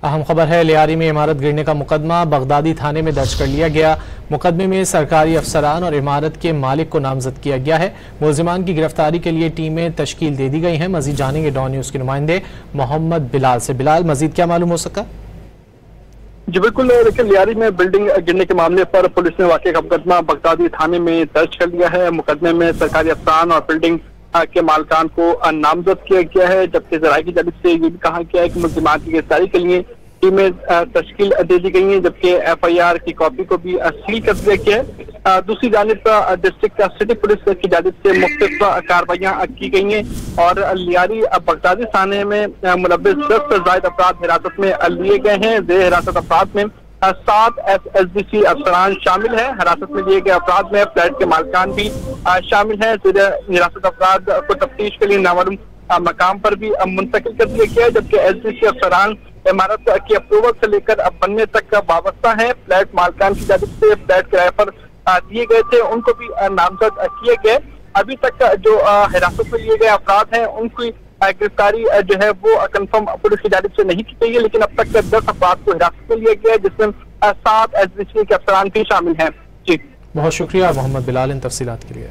अहम खबर है, लियारी में इमारत गिरने का मुकदमा बगदादी थाने में दर्ज कर लिया गया। मुकदमे में सरकारी अफसरान और इमारत के मालिक को नामजद किया गया है। मुलजिमान की गिरफ्तारी के लिए टीमें तश्कील दे दी गई हैं। मजीद जानेंगे डॉन न्यूज के नुमाइंदे मोहम्मद बिलाल से। बिलाल, मजीद क्या मालूम हो सका? जी बिल्कुल, देखिए लियारी में बिल्डिंग गिरने के मामले पर पुलिस ने वाकई का मुकदमा बगदादी थाने में दर्ज कर लिया है। मुकदमे में सरकारी अफसरान और बिल्डिंग के मालकान को नामजद किया गया है, जबकि जराये की जानिब से ये भी कहा गया है कि मुलजिमान की गिरफ्तारी के लिए टीमें तश्कील दे दी गई हैं, जबकि FIR की कॉपी को भी सील कर दिया गया है। दूसरी जानिब डिस्ट्रिक्ट सिटी पुलिस की जानिब से मुख्तलिफ कार्रवाइयां की गई हैं और लियारी बगदादी थाने में मुलव्विस 10 से ज्यादा अफराद हिरासत में लिए गए हैं। जेर हिरासत अफराद में 7 SSBC अफसरान शामिल है। हिरासत में लिए गए अफराद में फ्लैट के मालकान भी शामिल है। हिरासत अफराद को तफ्तीश के लिए नामालूम मकाम पर भी मुंतकिल कर दिया गया है, जबकि SBC अफसरान इमारत की अप्रूवल से लेकर अब बनने तक वाबस्ता है। फ्लैट मालकान की जानिब से फ्लैट किराए पर दिए गए थे, उनको भी नामजद किए गए। अभी तक जो हिरासत में लिए गए अफराद हैं उनकी गिरफ्तारी जो है वो कंफर्म पुलिस की जानिब से नहीं की गई है, लेकिन अब तक 10 अफराद को हिरासत में लिया गया है, जिसमें 7 SBC के अफसरान भी शामिल हैं। जी, बहुत शुक्रिया मोहम्मद बिलाल इन तफसीलात के लिए।